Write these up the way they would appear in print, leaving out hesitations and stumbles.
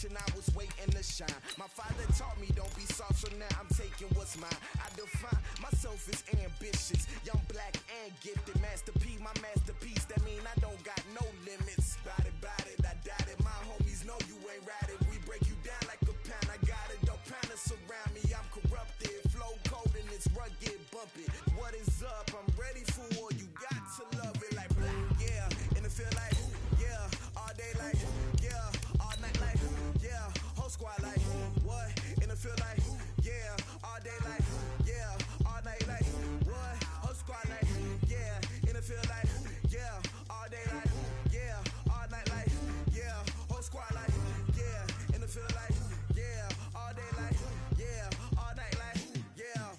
generation, I was waiting to shine. My father taught me don't be soft, so now I'm taking what's mine. I define myself as ambitious, young, black, and gifted. Master P, my masterpiece, that mean I don't got no limits. Bout it, I doubt it. My homies know you ain't ride it. We break you down like a pound. I got it, don't pound us around me. I'm corrupted, flow cold and it's rugged, bumpy. What is up? I'm ready for war. You got to love it like yeah, and it feel like yeah, all day like yeah, all night like yeah, whole squad like what? And it feel like yeah, all day like yeah, all night like what? Whole squad like yeah, and it feel like yeah, all day like yeah, all night like yeah, whole squad like yeah, and it feel like yeah, all day like yeah, all night like yeah.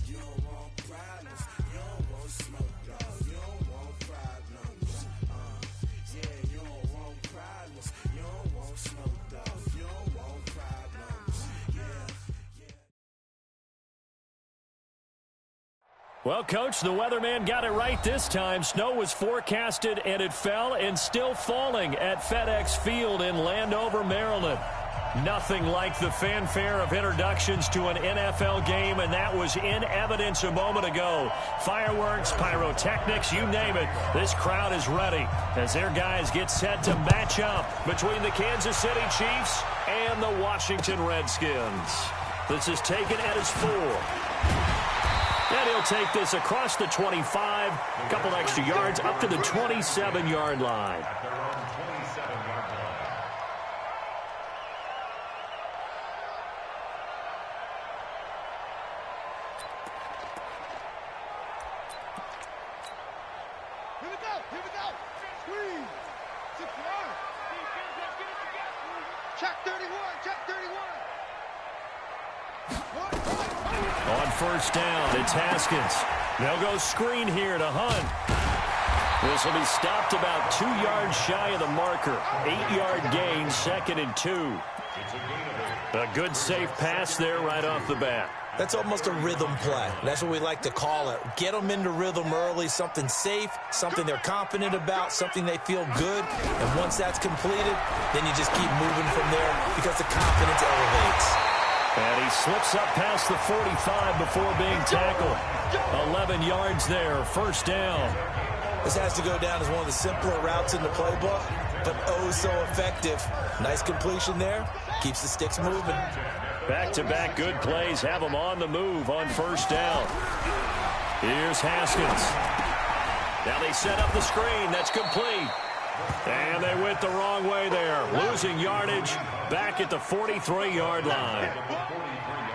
You don't want problems, you don't want smoke, dog. You don't want problems. Yeah, you don't want problems, you don't want smoke, dog. You don't want problems. Yeah. Well, Coach, the weatherman got it right this time. Snow was forecasted, and it fell, and still falling at FedEx Field in Landover, Maryland. Nothing like the fanfare of introductions to an NFL game, and that was in evidence a moment ago. Fireworks, pyrotechnics, you name it. This crowd is ready as their guys get set to match up between the Kansas City Chiefs and the Washington Redskins. This is taken at his 4. And he'll take this across the 25, a couple extra yards up to the 27-yard line. Here we go. Squeeze. 6 yards. Check 31. On first down, it's Haskins. They'll go screen here to Hunt. This will be stopped about 2 yards shy of the marker. 8-yard gain, 2nd and 2. A good safe pass there right off the bat. That's almost a rhythm play. That's what we like to call it. Get them into rhythm early, something safe, something they're confident about, something they feel good. And once that's completed, then you just keep moving from there because the confidence elevates. And he slips up past the 45 before being tackled. 11 yards there, first down. This has to go down as one of the simpler routes in the playbook, but oh so effective. Nice completion there. Keeps the sticks moving. Back-to-back good plays have them on the move on first down. Here's Haskins. Now they set up the screen. That's complete. And they went the wrong way there. Losing yardage back at the 43-yard line.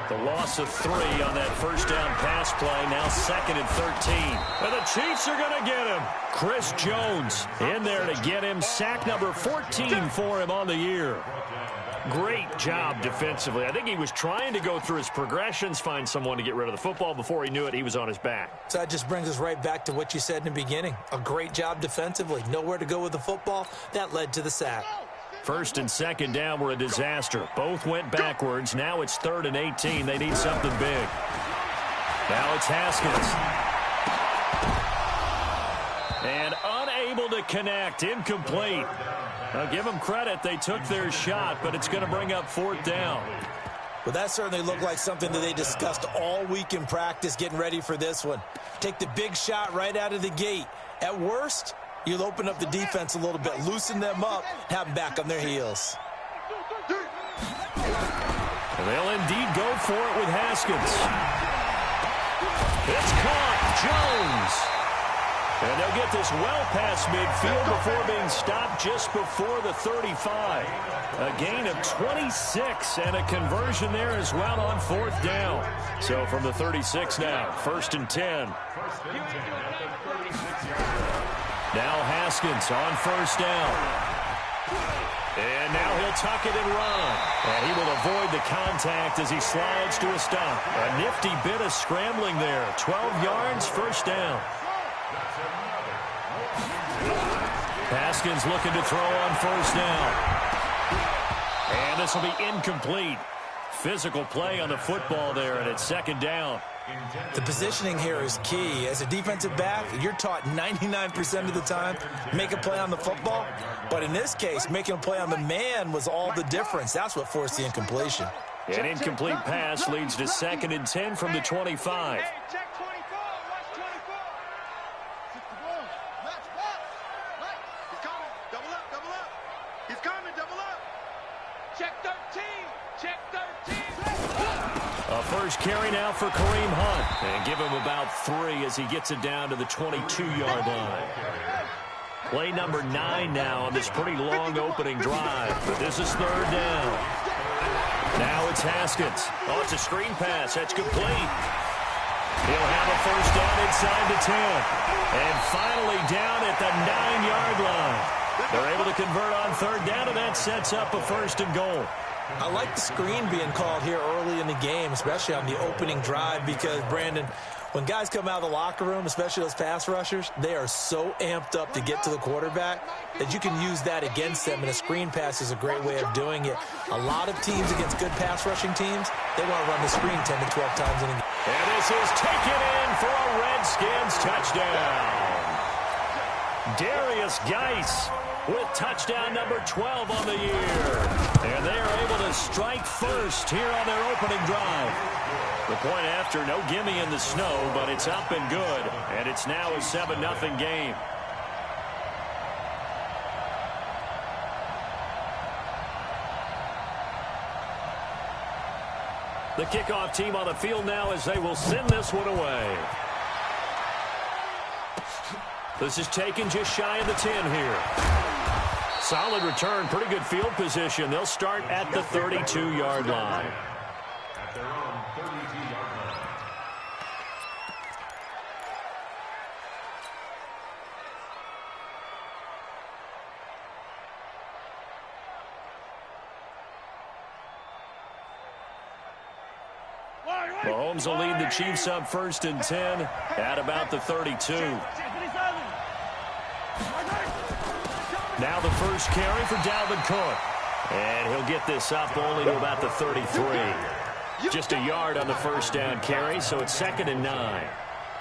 The loss of 3 on that first down pass play. Now 2nd and 13. And the Chiefs are going to get him. Chris Jones in there to get him. Sack number 14 for him on the year. Great job defensively. I think he was trying to go through his progressions, find someone to get rid of the football. Before he knew it, he was on his back. So that just brings us right back to what you said in the beginning. A great job defensively. Nowhere to go with the football. That led to the sack. First and second down were a disaster. Both went backwards. Now it's 3rd and 18. They need something big. Now it's Haskins. And unable to connect. Incomplete. Now give them credit. They took their shot, but it's going to bring up 4th down. Well, that certainly looked like something that they discussed all week in practice getting ready for this one. Take the big shot right out of the gate. At worst, you'll open up the defense a little bit, loosen them up, have them back on their heels. And they'll indeed go for it with Haskins. It's caught. Jones. And they'll get this well past midfield before being stopped just before the 35. A gain of 26 and a conversion there as well on 4th down. So from the 36 now, 1st and 10. Now Haskins on first down. And now he'll tuck it and run. And he will avoid the contact as he slides to a stop. A nifty bit of scrambling there. 12 yards, first down. Haskins looking to throw on first down. And this will be incomplete. Physical play on the football there, and it's 2nd down. The positioning here is key. As a defensive back, you're taught 99% of the time, make a play on the football. But in this case, making a play on the man was all the difference. That's what forced the incompletion. An incomplete pass leads to 2nd and 10 from the 25. Hey, check 24. Watch 24. It's the ball. Match back. Right. He's coming. Double up. Double up. He's coming. Double up. Check 13. Check 13. A first carry now for Kareem Hunt. And give him about 3 as he gets it down to the 22-yard line. Play number 9 now on this pretty long opening drive. But this is 3rd down. Now it's Haskins. Oh, it's a screen pass. That's complete. He'll have a first down inside the 10. And finally down at the 9-yard line. They're able to convert on 3rd down, and that sets up a 1st and goal. I like the screen being called here early in the game, especially on the opening drive, because, Brandon, when guys come out of the locker room, especially those pass rushers, they are so amped up to get to the quarterback that you can use that against them, and a screen pass is a great way of doing it. A lot of teams against good pass rushing teams, they want to run the screen 10 to 12 times in a game. And this is taken in for a Redskins touchdown. Darius Geis with touchdown number 12 on the year. And they are able to strike first here on their opening drive. The point after, no gimme in the snow, but it's up and good. And it's now a 7-0 game. The kickoff team on the field now as they will send this one away. This is taken just shy of the 10 here. Solid return, pretty good field position. They'll start at the 32-yard line. Mahomes will lead the Chiefs up 1st and 10 at about the 32. Now the first carry for Dalvin Cook. And he'll get this up only to about the 33. Just a yard on the first down carry, so it's 2nd and 9.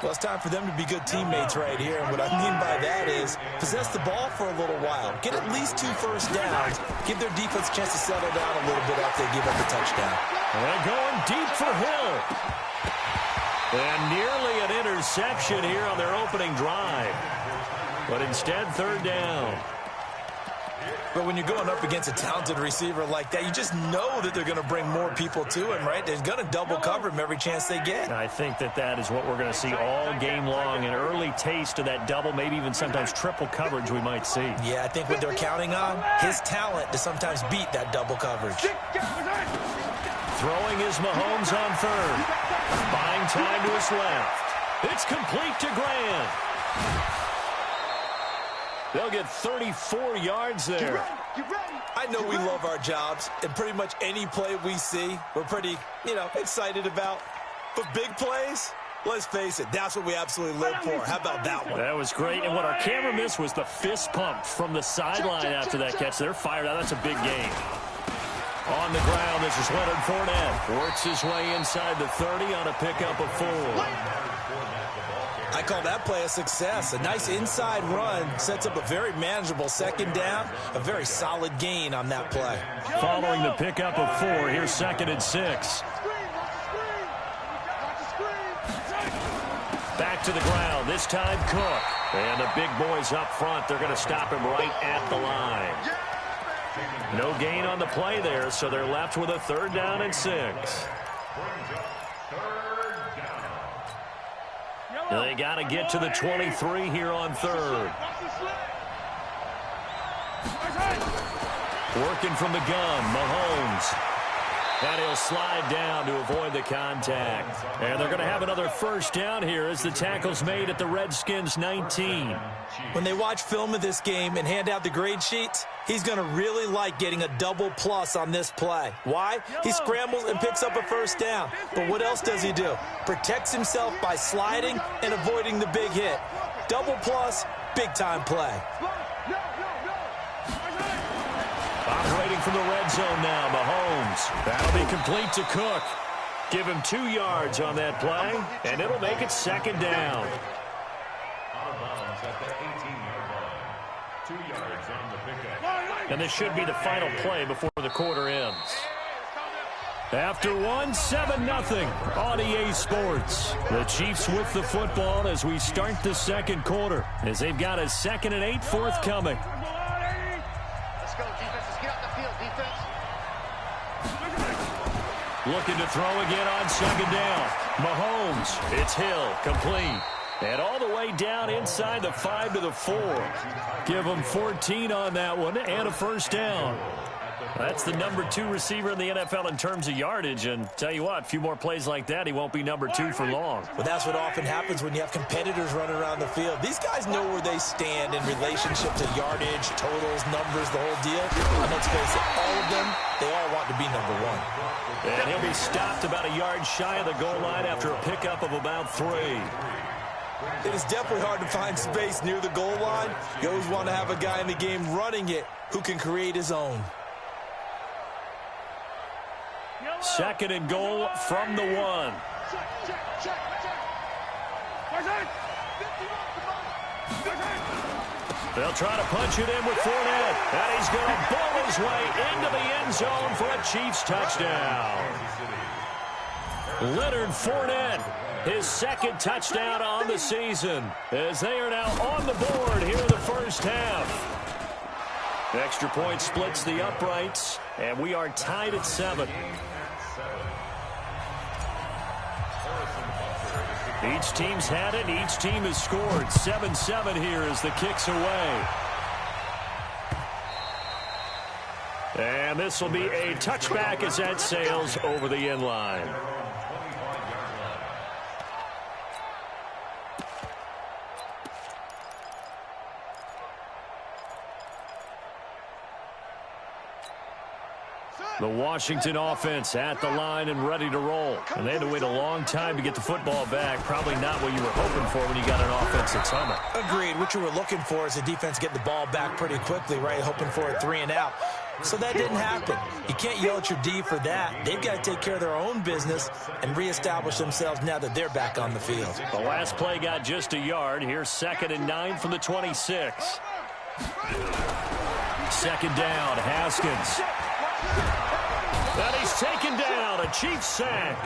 Well, it's time for them to be good teammates right here. And what I mean by that is possess the ball for a little while. Get at least 2 first downs. Give their defense a chance to settle down a little bit after they give up the touchdown. And going deep for Hill. And nearly an interception here on their opening drive. But instead, 3rd down. But when you're going up against a talented receiver like that, you just know that they're going to bring more people to him, right? They're going to double cover him every chance they get. I think that is what we're going to see all game long. An early taste of that double, maybe even sometimes triple coverage we might see. Yeah, I think what they're counting on, his talent to sometimes beat that double coverage. Throwing is Mahomes on 3rd. Buying time to his left. It's complete to Grant. They'll get 34 yards there. I know we love our jobs, and pretty much any play we see, we're pretty, excited about. But big plays, let's face it, that's what we absolutely live for. How about that one? That was great, and what our camera missed was the fist pump from the sideline after that catch. They're fired out. That's a big game. On the ground, this is Leonard Fournette. Works his way inside the 30 on a pickup of 4. I call that play a success. A nice inside run sets up a very manageable 2nd down. A very solid gain on that play. Following the pickup of 4, here's 2nd and 6. Back to the ground, this time Cook. And the big boys up front, they're going to stop him right at the line. No gain on the play there, so they're left with a 3rd down and 6. They got to get to the 23 here on 3rd. Working from the gun, Mahomes. And he'll slide down to avoid the contact. And they're going to have another first down here as the tackle's made at the Redskins 19. When they watch film of this game and hand out the grade sheets, he's going to really like getting a double plus on this play. Why? He scrambles and picks up a first down. But what else does he do? Protects himself by sliding and avoiding the big hit. Double plus, big-time play. Operating from the red zone now, Mahomes. That'll be complete to Cook. Give him 2 yards on that play, and it'll make it second down. And this should be the final play before the quarter ends. After one, 7-0 on EA Sports. The Chiefs with the football as we start the second quarter, as they've got a 2nd and 8 forthcoming. Let's go, defense. Let's get out the field, defense. Looking to throw again on 2nd down. Mahomes, it's Hill, complete. And all the way down inside the 5 to the 4. Give him 14 on that one and a first down. That's the number 2 receiver in the NFL in terms of yardage. And tell you what, a few more plays like that, he won't be number 2 for long. Well, that's what often happens when you have competitors running around the field. These guys know where they stand in relationship to yardage, totals, numbers, the whole deal. And let's face it, all of them, they all want to be number 1. And he'll be stopped about a yard shy of the goal line after a pickup of about 3. It is definitely hard to find space near the goal line. You always want to have a guy in the game running it who can create his own. 2nd and goal from the 1. They'll try to punch it in with Fournette. And he's going to ball his way into the end zone for a Chiefs touchdown. Leonard Fournette, his 2nd touchdown on the season, as they are now on the board here in the first half. Extra point splits the uprights, and we are tied at 7. Each team's had it. Each team has scored. 7-7 here as the kick's away. And this will be a touchback as that sails over the end line. The Washington offense at the line and ready to roll. And they had to wait a long time to get the football back. Probably not what you were hoping for when you got an offense that's humming. Agreed. What you were looking for is the defense getting the ball back pretty quickly, right? Hoping for a 3 and out. So that didn't happen. You can't yell at your D for that. They've got to take care of their own business and reestablish themselves now that they're back on the field. The last play got just a yard. Here's 2nd and 9 from the 26. 2nd down, Haskins. And he's taken down, a Chiefs sack.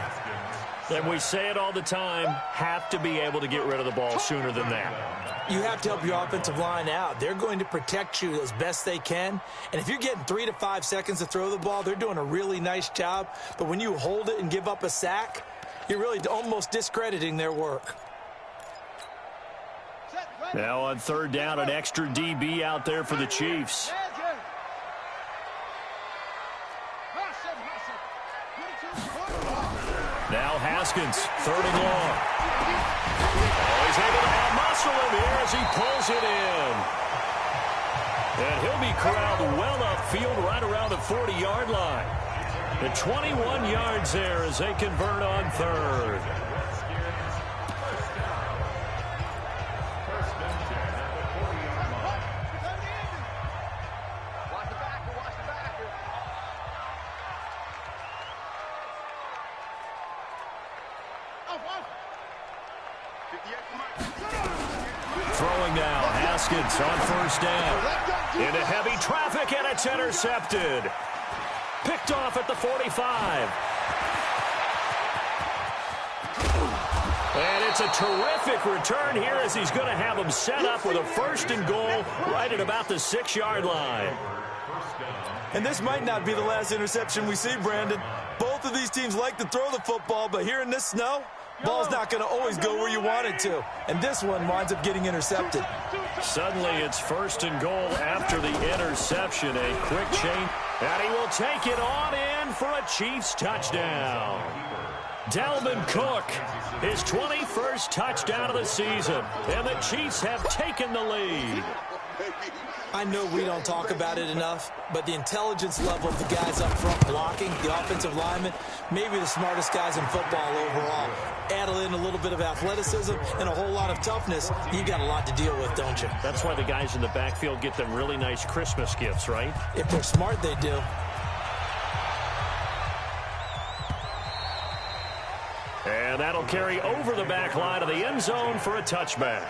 And we say it all the time, have to be able to get rid of the ball sooner than that. You have to help your offensive line out. They're going to protect you as best they can. And if you're getting 3 to 5 seconds to throw the ball, they're doing a really nice job. But when you hold it and give up a sack, you're really almost discrediting their work. Now on 3rd down, an extra DB out there for the Chiefs. Now Haskins, 3rd and long. Oh, he's able to out-muscle him here as he pulls it in. And he'll be corralled well upfield right around the 40-yard line. The 21 yards there as they convert on 3rd. Throwing now, Haskins on 1st down. Into heavy traffic, and it's intercepted. Picked off at the 45. And it's a terrific return here as he's going to have him set up with a 1st and goal right at about the 6-yard line. And this might not be the last interception we see, Brandon. Both of these teams like to throw the football, but here in this snow, ball's not going to always go where you want it to. And this one winds up getting intercepted. Suddenly it's 1st and goal after the interception. A quick change. And he will take it on in for a Chiefs touchdown. Dalvin Cook, his 21st touchdown of the season. And the Chiefs have taken the lead. I know we don't talk about it enough, but the intelligence level of the guys up front blocking, the offensive linemen, maybe the smartest guys in football overall. Add in a little bit of athleticism and a whole lot of toughness, you got a lot to deal with, don't you? That's why the guys in the backfield get them really nice Christmas gifts, right? If they're smart, they do. And that'll carry over the back line of the end zone for a touchback.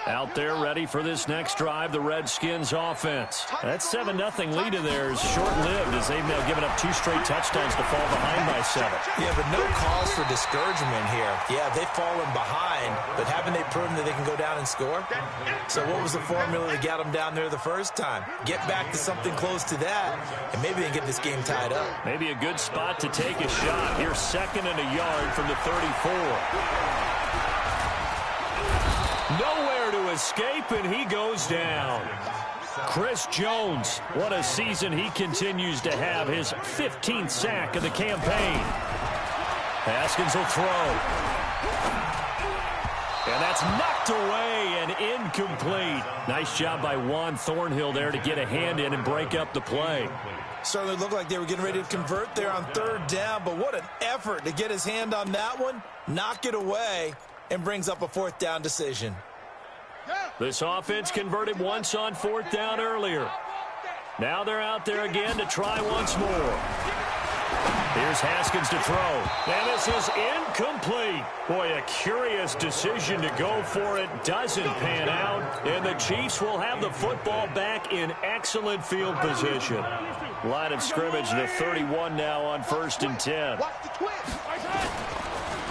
Out there ready for this next drive, the Redskins offense. That 7-0 lead of theirs short-lived as they've now given up 2 straight touchdowns to fall behind by 7. Yeah, but no cause for discouragement here. Yeah, they've fallen behind, but haven't they proven that they can go down and score? So what was the formula that got them down there the first time? Get back to something close to that, and maybe they can get this game tied up. Maybe a good spot to take a shot. Here's 2nd and a yard from the 34. Nowhere to escape, and he goes down. Chris Jones, what a season he continues to have. His 15th sack of the campaign. Haskins will throw. And that's knocked away and incomplete. Nice job by Juan Thornhill there to get a hand in and break up the play. Certainly looked like they were getting ready to convert there on 3rd down, but what an effort to get his hand on that one, knock it away, and brings up a 4th down decision. This offense converted once on 4th down earlier. Now they're out there again to try once more. Here's Haskins to throw. And this is incomplete. Boy, a curious decision to go for it. Doesn't pan out. And the Chiefs will have the football back in excellent field position. Line of scrimmage, the 31 now on 1st and 10.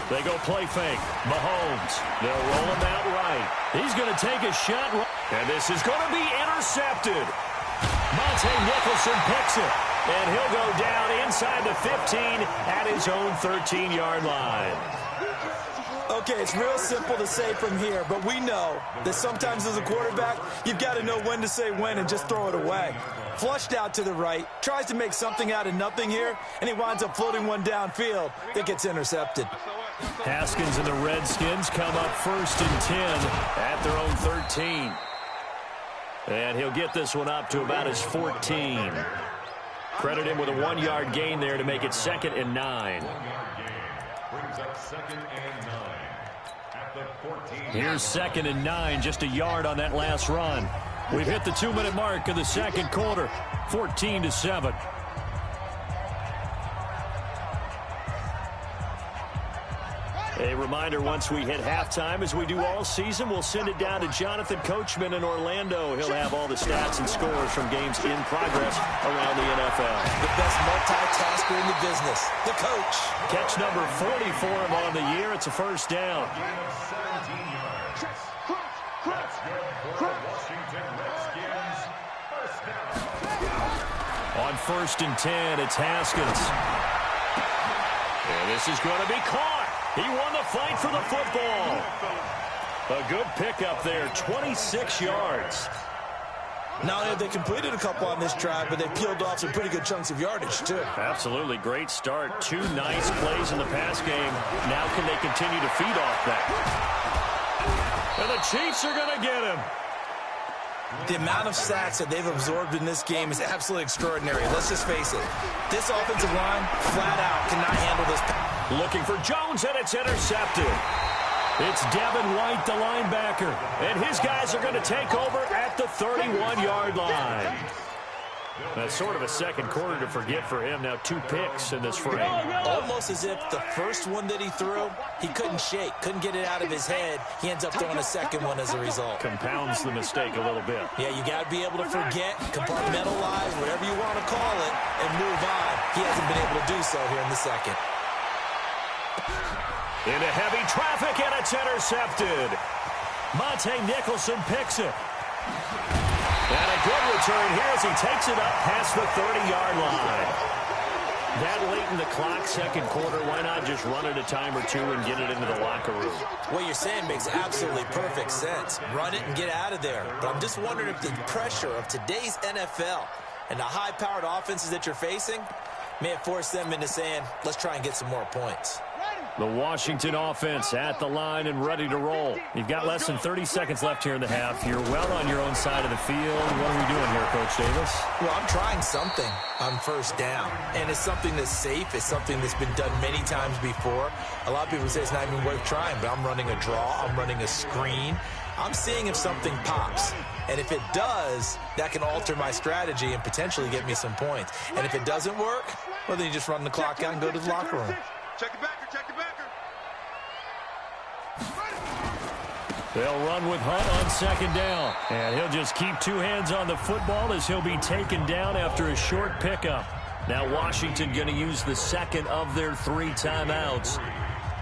They go play fake. Mahomes. They'll roll him out right. He's going to take a shot. And this is going to be intercepted. Monte Nicholson picks it. And he'll go down inside the 15 at his own 13-yard line. Okay, it's real simple to say from here, but we know that sometimes as a quarterback, you've got to know when to say when and just throw it away. Flushed out to the right, tries to make something out of nothing here, and he winds up floating one downfield that gets intercepted. Haskins and the Redskins come up 1st and 10 at their own 13. And he'll get this one up to about his 14. Credit him with a 1-yard gain there to make it 2nd and 9. Here's 2nd and 9, just a yard on that last run. We've hit the 2-minute mark of the 2nd quarter, 14-7. A reminder, once we hit halftime, as we do all season, we'll send it down to Jonathan Coachman in Orlando. He'll have all the stats and scores from games in progress around the NFL. The best multitasker in the business, the coach. Catch number 40 for him on the year. It's a 1st down. On 1st and 10, it's Haskins. And this is going to be caught. He won the fight for the football. A good pickup there, 26 yards. Not only have they completed a couple on this drive, but they peeled off some pretty good chunks of yardage, too. Absolutely. Great start. 2 nice plays in the pass game. Now can they continue to feed off that? And the Chiefs are going to get him. The amount of sacks that they've absorbed in this game is absolutely extraordinary. Let's just face it. This offensive line, flat out, cannot handle this. Looking for Jones, and it's intercepted. It's Devin White, the linebacker. And his guys are going to take over at the 31-yard line. That's sort of a 2nd quarter to forget for him. Now 2 picks in this frame. Almost as if the first one that he threw, he couldn't shake, couldn't get it out of his head. He ends up throwing a 2nd one as a result. Compounds the mistake a little bit. Yeah, you got to be able to forget, compartmentalize, whatever you want to call it, and move on. He hasn't been able to do so here in the 2nd. Into heavy traffic, and it's intercepted. Monte Nicholson picks it. And a good return here as he takes it up past the 30-yard line. That late in the clock, 2nd quarter, why not just run it a time or 2 and get it into the locker room? What you're saying makes absolutely perfect sense. Run it and get out of there. But I'm just wondering if the pressure of today's NFL and the high-powered offenses that you're facing may have forced them into saying, let's try and get some more points. The Washington offense at the line and ready to roll. You've got less than 30 seconds left here in the half. You're well on your own side of the field. What are we doing here, Coach Davis? Well, I'm trying something on first down, and it's something that's safe. It's something that's been done many times before. A lot of people say it's not even worth trying, but I'm running a draw. I'm running a screen. I'm seeing if something pops. And if it does, that can alter my strategy and potentially get me some points. And if it doesn't work, well, then you just run the clock out and go to the locker room. Check the backer, check the backer. They'll run with Hunt on second down. And he'll just keep two hands on the football as he'll be taken down after a short pickup. Now Washington going to use the second of their 3 timeouts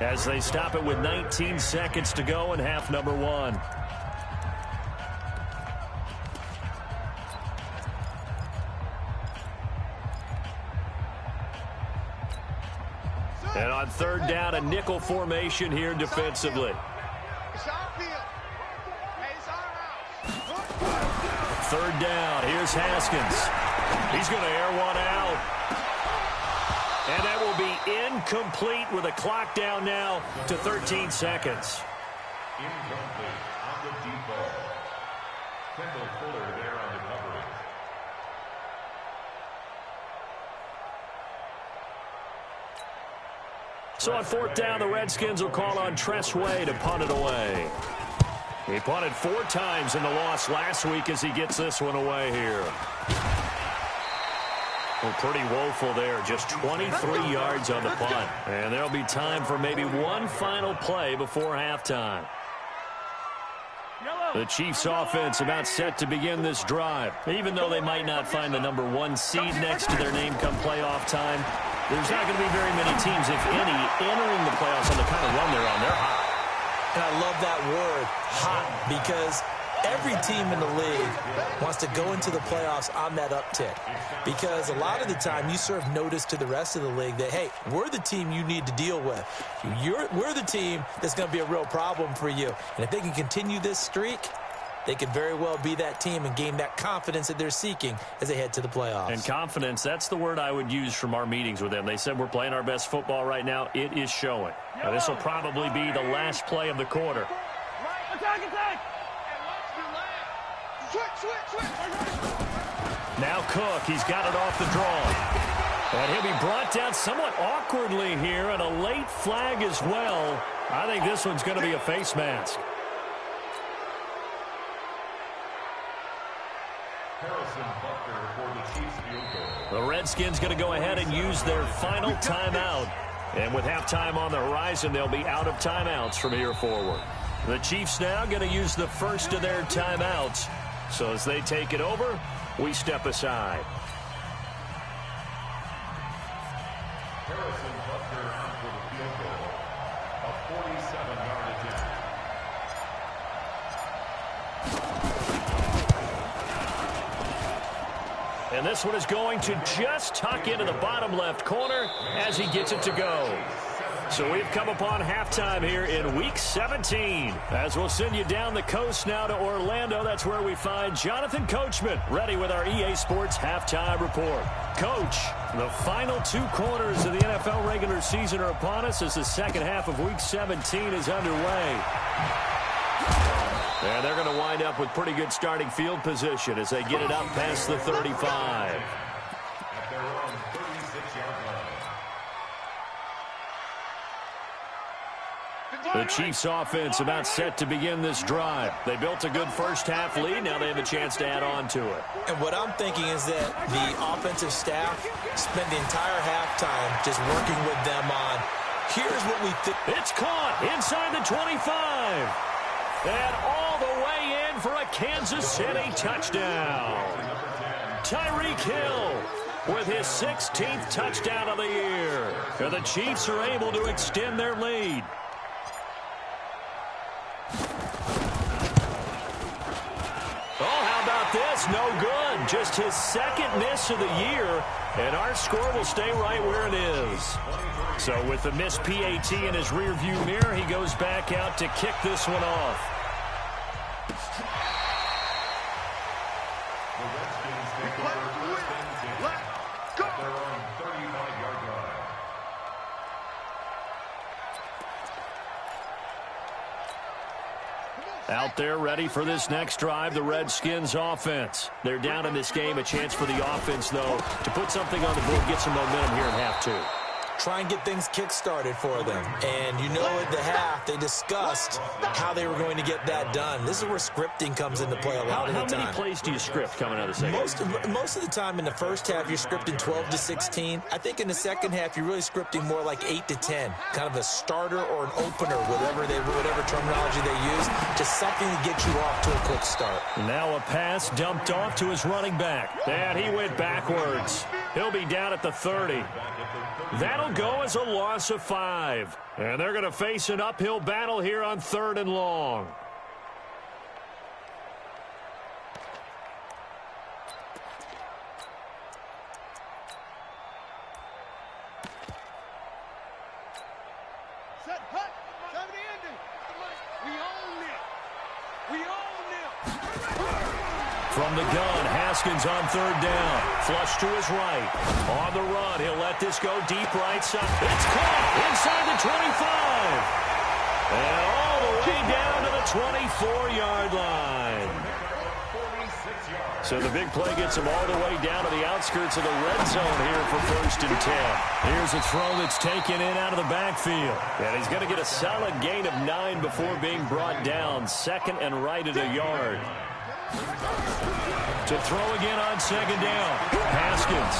as they stop it with 19 seconds to go in half number 1. And on third down, a nickel formation here defensively. Third down, here's Haskins. He's going to air one out. And that will be incomplete with a clock down now to 13 seconds. Incomplete on the deep ball. Kendall Fuller there on the coverage. So on fourth down, the Redskins will call on Tress Way to punt it away. He punted 4 times in the loss last week as he gets this one away here. Well, pretty woeful there. Just 23 yards on the punt. And there'll be time for maybe one final play before halftime. The Chiefs offense about set to begin this drive. Even though they might not find the number 1 seed next to their name come playoff time, there's not going to be very many teams, if any, entering the playoffs on the kind of run they're on. They're hot. And I love that word, hot, because every team in the league wants to go into the playoffs on that uptick. Because a lot of the time you serve notice to the rest of the league that, hey, we're the team you need to deal with. We're the team that's going to be a real problem for you. And if they can continue this streak, they could very well be that team and gain that confidence that they're seeking as they head to the playoffs. And confidence, that's the word I would use from our meetings with them. They said we're playing our best football right now. It is showing. Now, this will probably be the last play of the quarter. Attack, attack! Switch. Now Cook, he's got it off the draw. And he'll be brought down somewhat awkwardly here, and a late flag as well. I think this one's going to be a face mask. The Redskins going to go ahead and use their final timeout. And with halftime on the horizon, they'll be out of timeouts from here forward. The Chiefs now going to use the first of their timeouts. So as they take it over, we step aside. Harrison Butker on for the field goal. A 47-yard attempt. And this one is going to just tuck into the bottom left corner as he gets it to go. So we've come upon halftime here in Week 17. As we'll send you down the coast now to Orlando, that's where we find Jonathan Coachman ready with our EA Sports Halftime Report. Coach, the final 2 quarters of the NFL regular season are upon us as the second half of Week 17 is underway. And they're going to wind up with pretty good starting field position as they get it up past the 35. At their own 36-yard line. The Chiefs offense about set to begin this drive. They built a good first half lead. Now they have a chance to add on to it. And what I'm thinking is that the offensive staff spent the entire halftime just working with them on, here's what we think. It's caught inside the 25. And all the way in for a Kansas City touchdown. Tyreek Hill with his 16th touchdown of the year. And the Chiefs are able to extend their lead. Oh, how about this? No good. Just his second miss of the year. And our score will stay right where it is. So with the missed PAT in his rearview mirror, he goes back out to kick this one off. The Redskins take over first and 10. At their own 35-yard line. Out there ready for this next drive, the Redskins offense. They're down in this game. A chance for the offense, though, to put something on the board, get some momentum here in half two. Try and get things kick-started for them. And you know at the half, they discussed how they were going to get that done. This is where scripting comes into play a lot of the time. How many plays do you script coming out of the second? Most of the time in the first half, you're scripting 12 to 16. I think in the second half, you're really scripting more like 8 to 10. Kind of a starter or an opener, whatever terminology they use, just something to get you off to a quick start. Now a pass dumped off to his running back. And he went backwards. He'll be down at the 30. That'll go as a loss of 5. And they're going to face an uphill battle here on 3rd and long. Set, hut, 70 ending. We own it. We own it. From the gun, Haskins on 3rd down. Flush to his right. On the run, he'll let this go deep right side. It's caught inside the 25. And all the way down to the 24-yard line. So the big play gets him all the way down to the outskirts of the red zone here for 1st and 10. Here's a throw that's taken in out of the backfield. And he's going to get a solid gain of 9 before being brought down. 2nd and right at a yard. To throw again on 2nd down. Haskins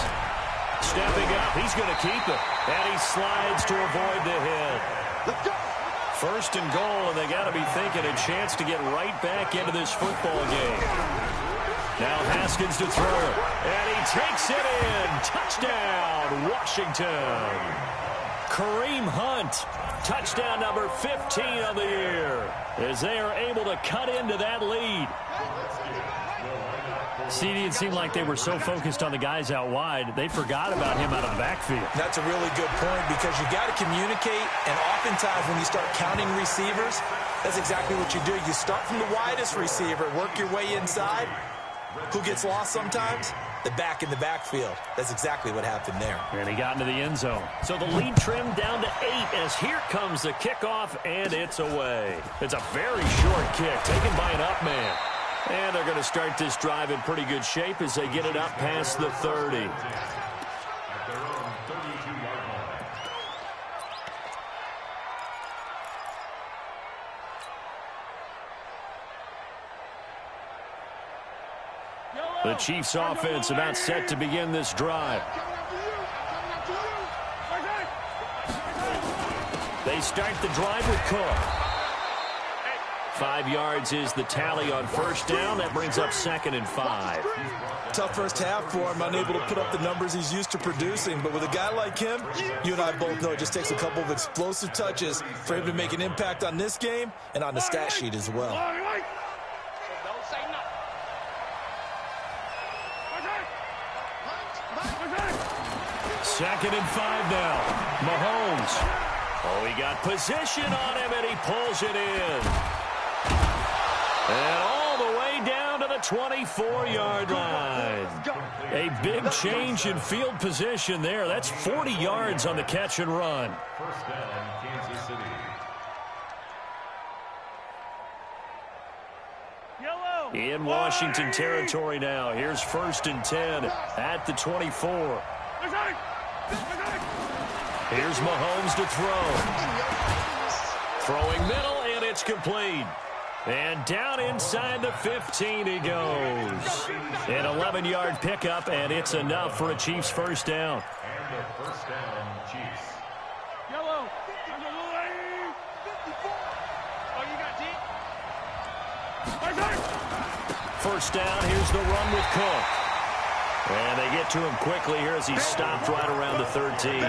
stepping up. He's going to keep it. And he slides to avoid the hit. 1st and goal, and they got to be thinking a chance to get right back into this football game. Now Haskins to throw it. And he takes it in. Touchdown, Washington. Kareem Hunt. Touchdown number 15 of the year. As they are able to cut into that lead. CD, it seemed like they were so focused on the guys out wide, they forgot about him out of the backfield. That's a really good point because you got to communicate, and oftentimes when you start counting receivers, that's exactly what you do. You start from the widest receiver, work your way inside. Who gets lost sometimes? The back in the backfield. That's exactly what happened there. And he got into the end zone. So the lead trimmed down to 8 as here comes the kickoff, and it's away. It's a very short kick taken by an up man. And they're going to start this drive in pretty good shape as they get it up past the 30. The Chiefs offense about set to begin this drive. They start the drive with Cook. 5 yards is the tally on 1st down. That brings up 2nd and 5. Tough first half for him, unable to put up the numbers he's used to producing. But with a guy like him, you and I both know it just takes a couple of explosive touches for him to make an impact on this game and on the stat sheet as well. Second and 5 now. Mahomes. Oh, he got position on him, and he pulls it in. And all the way down to the 24-yard line. A big change in field position there. That's 40 yards on the catch and run. 1st down, Kansas City. In Washington territory now. Here's 1st and 10 at the 24. Here's Mahomes to throw. Throwing middle, and it's complete. And down inside the 15 he goes. An 11-yard pickup, and it's enough for a Chiefs 1st down. And the 1st down, Chiefs. Yellow. Oh, you got deep? 1st down, here's the run with Cook. And they get to him quickly here as he's stopped right around the 13.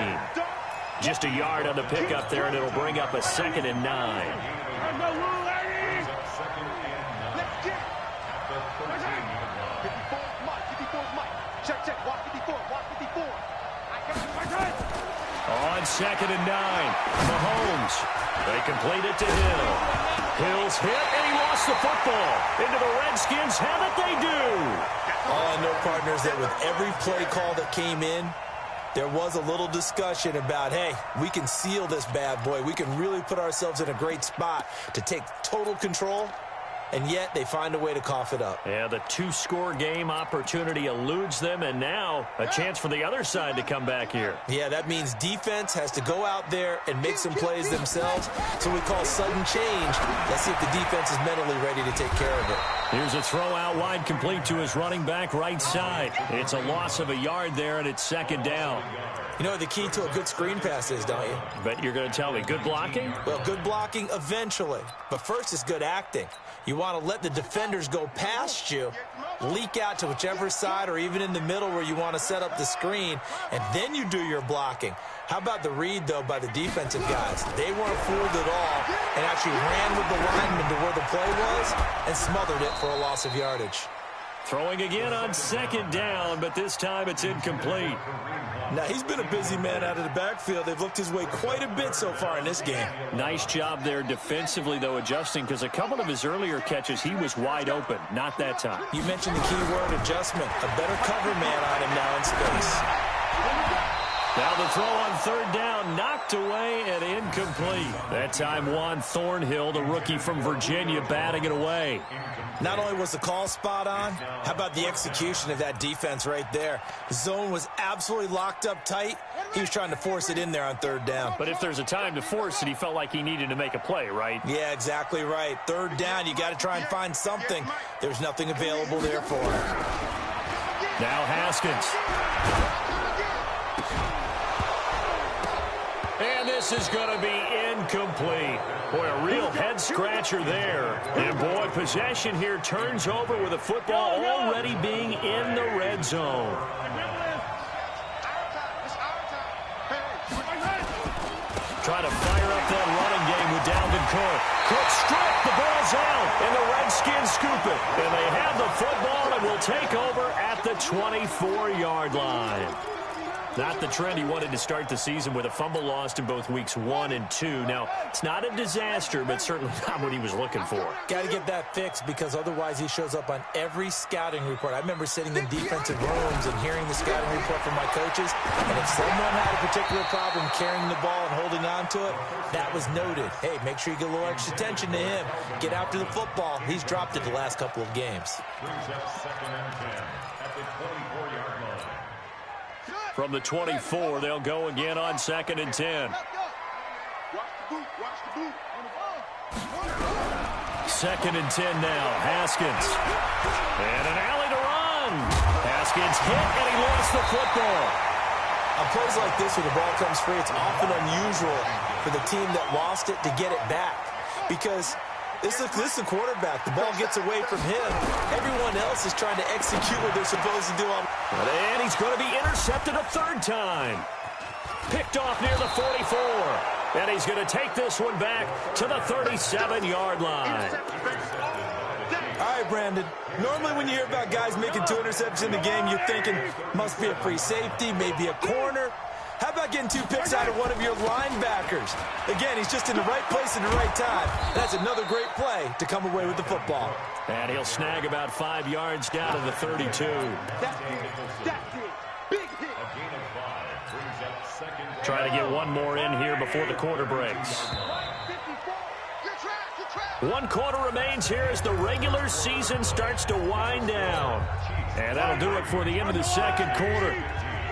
Just a yard on the pickup there, and it'll bring up a 2nd and 9. On 2nd and 9, Mahomes. They complete it to Hill. Hill's hit, and he lost the football. Into the Redskins have it, they do. All I know, partners, that with every play call that came in, there was a little discussion about, hey, we can seal this bad boy. We can really put ourselves in a great spot to take total control. and yet they find a way to cough it up. Yeah, the two-score game opportunity eludes them, and now a chance for the other side to come back here. Yeah, that means defense has to go out there and make some plays themselves. So we call sudden change. Let's see if the defense is mentally ready to take care of it. Here's a throw out wide, complete to his running back right side. It's a loss of a yard there, and it's second down. You know what the key to a good screen pass is, don't you? Bet you're going to tell me good blocking? Well, good blocking eventually. But first is good acting. You want to let the defenders go past you, leak out to whichever side or even in the middle where you want to set up the screen, and then you do your blocking. How about the read, though, by the defensive guys? They weren't fooled at all and actually ran with the lineman to where the play was and smothered it for a loss of yardage. Throwing again on second down, but this time it's incomplete. Now, he's been a busy man out of the backfield. They've looked his way quite a bit so far in this game. Nice job there defensively, though, adjusting, because a couple of his earlier catches, he was wide open. Not that time. You mentioned the key word, adjustment. A better cover man on him now in space. Now the throw on third down, knocked away and incomplete. That time Juan Thornhill, the rookie from Virginia, batting it away. Not only was the call spot on, how about the execution of that defense right there? The zone was absolutely locked up tight. He was trying to force it in there on third down. But if there's a time to force it, he felt like he needed to make a play, right? Yeah, exactly right. Third down, you got to try and find something. There's nothing available there for him. Now Haskins. And this is going to be incomplete. Boy, a real head-scratcher there. And, boy, possession here turns over with the football already being in the red zone. Try to fire up that running game with Dalvin Cook. Cook stripped, the ball's out, and the Redskins scoop it. And they have the football and will take over at the 24-yard line. Not the trend he wanted to start the season with a fumble lost in both weeks 1 and 2. Now, it's not a disaster, but certainly not what he was looking for. Got to get that fixed because otherwise he shows up on every scouting report. I remember sitting in defensive rooms and hearing the scouting report from my coaches, and if someone had a particular problem carrying the ball and holding on to it, that was noted. Hey, make sure you get a little extra attention to him. Get after the football. He's dropped it the last couple of games. Brings up second and 10 at the 24-yard line. From the 24, they'll go again on second and 10. Second and 10 now. Haskins. And an alley to run. Haskins hit, and he lost the football. On plays like this where the ball comes free, it's often unusual for the team that lost it to get it back. Because this is a quarterback. The ball gets away from him. Everyone else is trying to execute what they're supposed to do. And he's going to be intercepted a third time. Picked off near the 44. And he's going to take this one back to the 37-yard line. All right, Brandon. Normally when you hear about guys making 2 interceptions in the game, you're thinking must be a free safety, maybe a corner. How about getting 2 picks out of one of your linebackers? Again, he's just in the right place at the right time. That's another great play to come away with the football. And he'll snag about 5 yards down to the 32. Try to get one more in here before the quarter breaks. 1 quarter remains here as the regular season starts to wind down. And that'll do it for the end of the second quarter.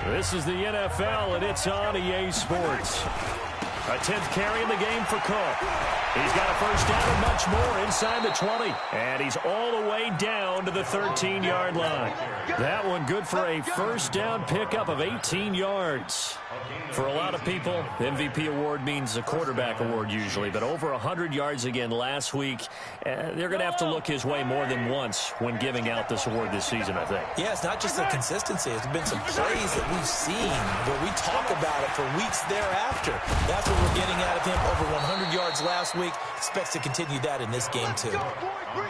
This is the NFL, and it's on EA Sports. A 10th carry in the game for Cook. He's got a first down and much more inside the 20. And he's all the way down to the 13-yard line. That one good for a first down pickup of 18 yards. For a lot of people, MVP award means a quarterback award usually, but over 100 yards again last week. They're going to have to look his way more than once when giving out this award this season, I think. Yeah, it's not just the consistency. There's been some plays that we've seen where we talk about it for weeks thereafter. That's what we're getting out of him. Over 100 yards last week. Expects to continue that in this game, too.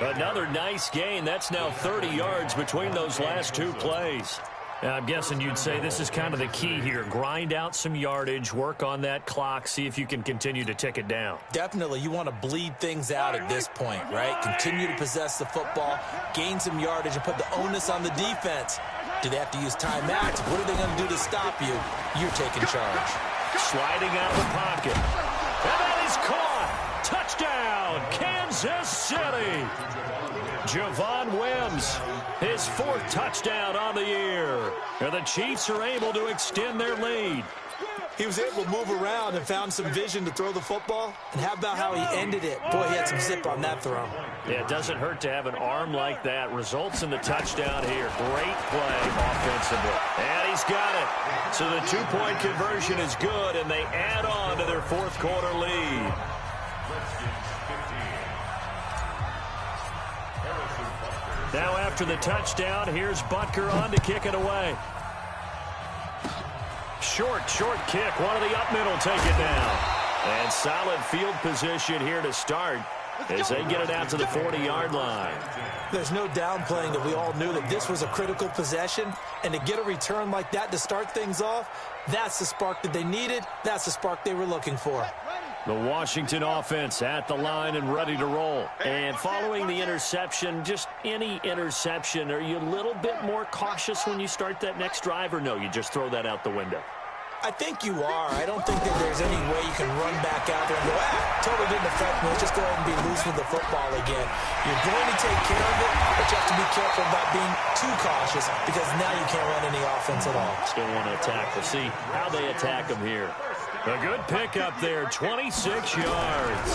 Another nice gain. That's now 30 yards between those last 2 plays. I'm guessing you'd say this is kind of the key here. Grind out some yardage, work on that clock, see if you can continue to tick it down. Definitely. You want to bleed things out at this point, right? Continue to possess the football, gain some yardage, and put the onus on the defense. Do they have to use timeouts? What are they going to do to stop you? You're taking charge. Sliding out of the pocket. And that is caught. Touchdown, Kansas Kansas City. Javon Wims, his 4th touchdown on the year. And the Chiefs are able to extend their lead. He was able to move around and found some vision to throw the football. And how about how he ended it? Boy, he had some zip on that throw. Yeah, it doesn't hurt to have an arm like that. Results in the touchdown here. Great play offensively. And he's got it. So the 2-point conversion is good, and they add on to their 4th quarter lead. Now after the touchdown, here's Butker on to kick it away. Short kick. One of the up middle take it down. And solid field position here to start as they get it out to the 40-yard line. There's no downplaying that we all knew that this was a critical possession. And to get a return like that to start things off, that's the spark that they needed. That's the spark they were looking for. The Washington offense at the line and ready to roll. And following the interception, just any interception, are you a little bit more cautious when you start that next drive, or no, you just throw that out the window? I think you are. I don't think that there's any way you can run back out there and go, totally didn't affect me. Let's just go ahead and be loose with the football again. You're going to take care of it, but you have to be careful about being too cautious because now you can't run any offense at all. Still want to attack. We'll see how they attack them here. A good pickup there, 26 yards.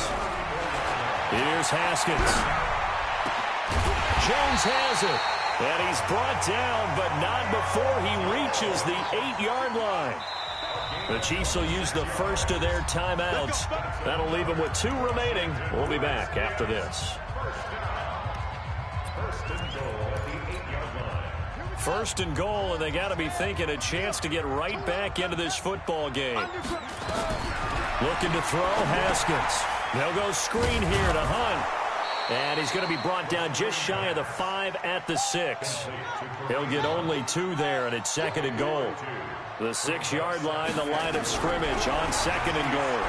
Here's Haskins. Jones has it. And he's brought down, but not before he reaches the 8-yard line. The Chiefs will use the first of their timeouts. That'll leave them with 2 remaining. We'll be back after this. First and goal, and they got to be thinking a chance to get right back into this football game. Looking to throw, Haskins. They'll go screen here to Hunt. And he's going to be brought down just shy of the 5 at the 6. He'll get only 2 there, and it's 2nd and goal. The 6-yard line, the line of scrimmage on 2nd and goal.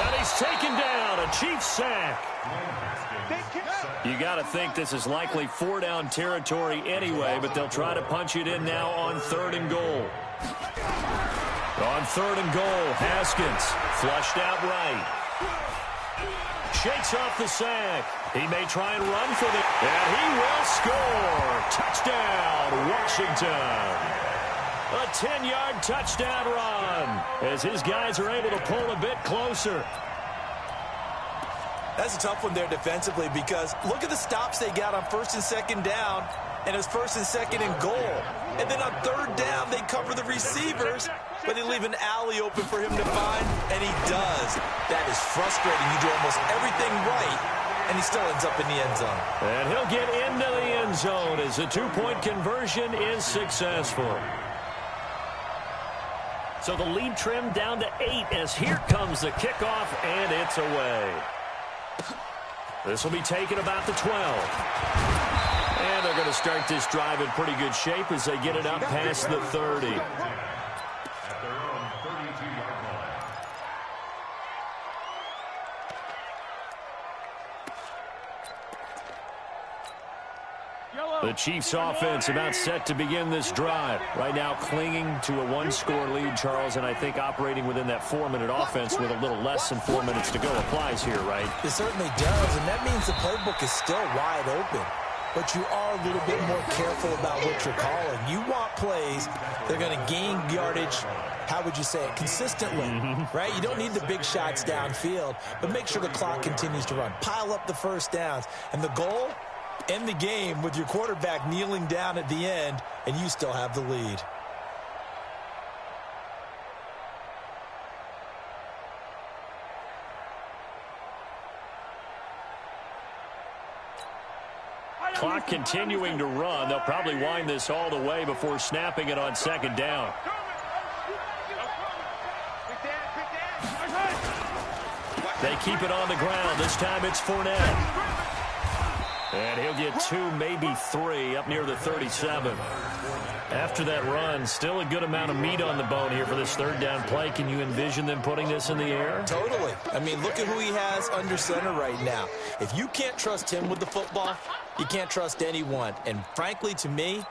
And he's taken down, a Chiefs sack. You got to think this is likely 4-down territory anyway, but they'll try to punch it in now on 3rd and goal. On 3rd and goal, Haskins flushed out right. Shakes off the sack. He may try and run for it. And he will score. Touchdown, Washington. A 10-yard touchdown run as his guys are able to pull a bit closer. That's a tough one there defensively because look at the stops they got on 1st and 2nd down, and it's 1st and 2nd and goal. And then on 3rd down, they cover the receivers, but they leave an alley open for him to find, and he does. That is frustrating. You do almost everything right, and he still ends up in the end zone. And he'll get into the end zone as the 2-point conversion is successful. So the lead trimmed down to 8 as here comes the kickoff, and it's away. This will be taken about the 12. And they're going to start this drive in pretty good shape as they get it up past the 30. The Chiefs offense about set to begin this drive. Right now clinging to a 1-score lead, Charles, and I think operating within that 4-minute offense with a little less than 4 minutes to go applies here, right? It certainly does, and that means the playbook is still wide open. But you are a little bit more careful about what you're calling. You want plays that are going to gain yardage, how would you say it, consistently, right? You don't need the big shots downfield, but make sure the clock continues to run. Pile up the first downs. And the goal? End the game with your quarterback kneeling down at the end, and you still have the lead. Clock continuing to run. They'll probably wind this all the way before snapping it on 2nd down. They keep it on the ground. This time it's Fournette. And he'll get 2, maybe 3, up near the 37. After that run, still a good amount of meat on the bone here for this 3rd down play. Can you envision them putting this in the air? Totally. I mean, look at who he has under center right now. If you can't trust him with the football, you can't trust anyone. And frankly, to me,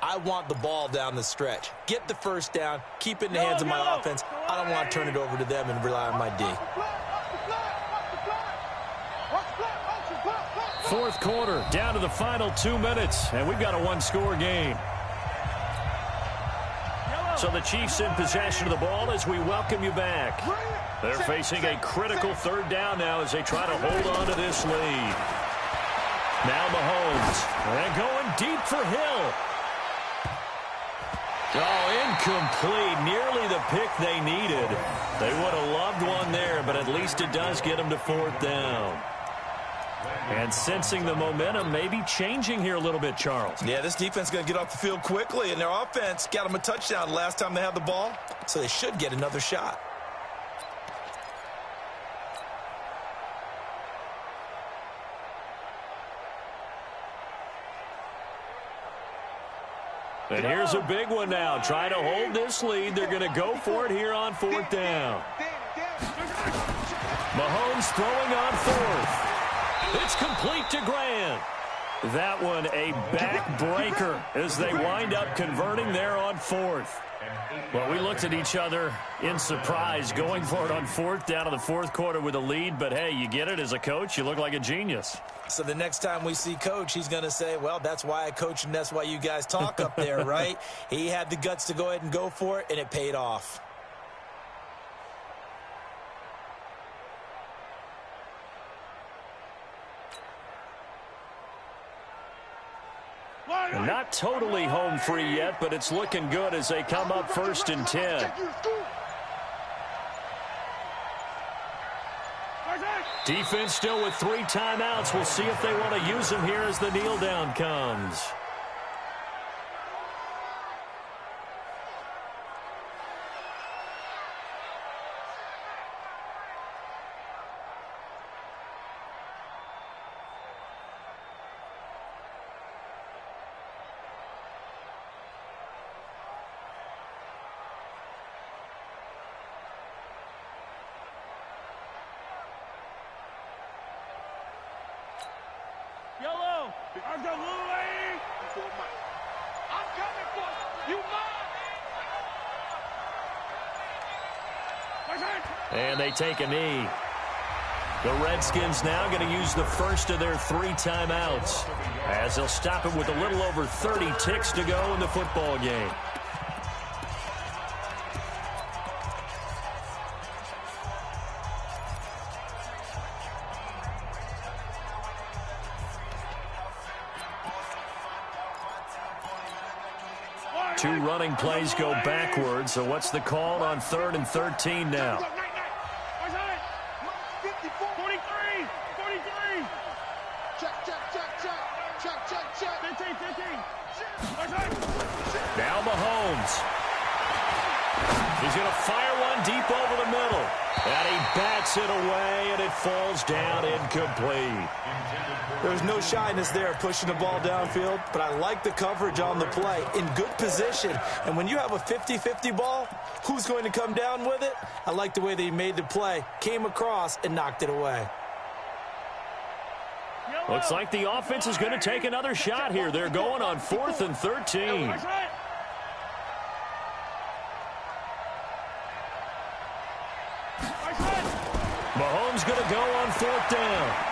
I want the ball down the stretch. Get the first down, keep it in the hands of my offense. I don't want to turn it over to them and rely on my D. Fourth quarter, down to the final 2 minutes, and we've got a one-score game. So the Chiefs in possession of the ball as we welcome you back. They're facing a critical third down now as they try to hold on to this lead. Now Mahomes, and going deep for Hill. Oh, incomplete. Nearly the pick they needed. They would have loved one there, but at least it does get them to fourth down. And sensing the momentum maybe changing here a little bit, Charles. Yeah, this defense is going to get off the field quickly, and their offense got them a touchdown last time they had the ball, so they should get another shot. And here's a big one now. Trying to hold this lead. They're going to go for it here on fourth down. Mahomes throwing on fourth. It's complete to Grant. That one a backbreaker as they wind up converting there on fourth. Well, we looked at each other in surprise going for it on fourth down in the fourth quarter with a lead. But, hey, you get it as a coach. You look like a genius. So the next time we see Coach, he's going to say, well, that's why I coach and that's why you guys talk up there, right? He had the guts to go ahead and go for it, and it paid off. Not totally home free yet, but it's looking good as they come up 1st and 10. Defense still with 3 timeouts. We'll see if they want to use them here as the kneel down comes. Yellow, I'm the little lady. I'm coming for you. And they take a knee. The Redskins now going to use the first of their 3 timeouts as they'll stop it with a little over 30 ticks to go in the football game. Two running plays go backwards, so what's the call on 3rd and 13 now? 53, 43. Check. 15. Now Mahomes. He's going to fire one deep over the middle. And he bats it away, and it falls down incomplete. There's no shyness there pushing the ball downfield, but I like the coverage on the play. In good position. And when you have a 50-50 ball, who's going to come down with it? I like the way that he made the play, came across, and knocked it away. Looks like the offense is going to take another shot here. They're going on 4th and 13. Mahomes going to go on 4th down.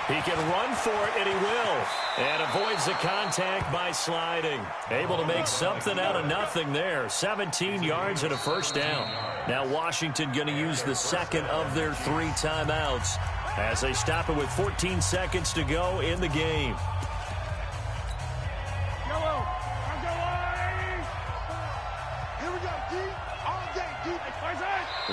He can run for it, and he will. And avoids the contact by sliding. Able to make something out of nothing there. 17 yards and a first down. Now Washington going to use the second of their 3 timeouts as they stop it with 14 seconds to go in the game.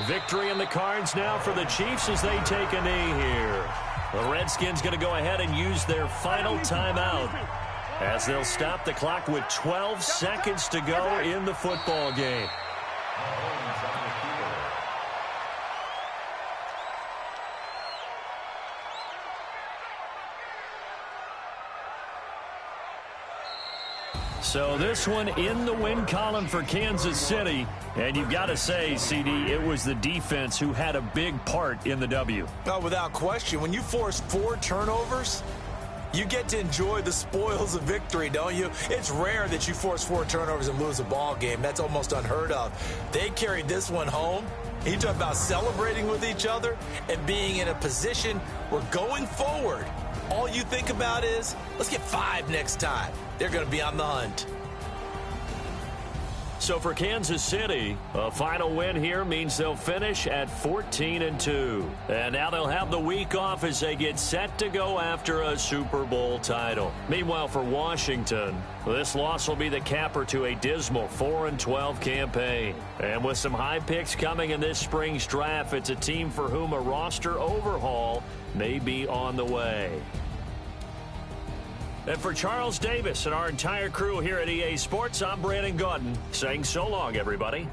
Victory in the cards now for the Chiefs as they take a knee here. The Redskins going to go ahead and use their final timeout as they'll stop the clock with 12 seconds to go in the football game. So this one in the win column for Kansas City. And you've got to say, CD, it was the defense who had a big part in the W. No, without question. When you force 4 turnovers, you get to enjoy the spoils of victory, don't you? It's rare that you force 4 turnovers and lose a ball game. That's almost unheard of. They carried this one home. You talk about celebrating with each other and being in a position where going forward, all you think about is, let's get 5 next time. They're going to be on the hunt. So for Kansas City, a final win here means they'll finish at 14-2. And now they'll have the week off as they get set to go after a Super Bowl title. Meanwhile, for Washington, this loss will be the capper to a dismal 4-12 campaign. And with some high picks coming in this spring's draft, it's a team for whom a roster overhaul may be on the way. And for Charles Davis and our entire crew here at EA Sports, I'm Brandon Gaudin saying so long, everybody.